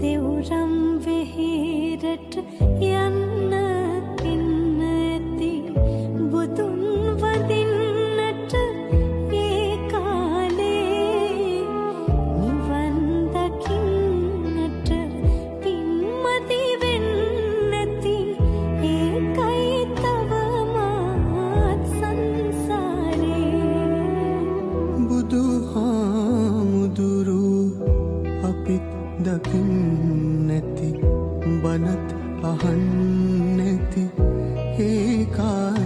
දෙව්රම් වෙහෙරට යන්න පින්න ඇති බුදුන් වදින්නට ඒ කාලේ නිවන් දකින්නට පින්මති වෙන්න ඇති ඒකයි තවමත් සංසාරේ බුදුහාමුදුරු අපිත් දකින්නැති බනත් අහන්නැති ඒ කාලේ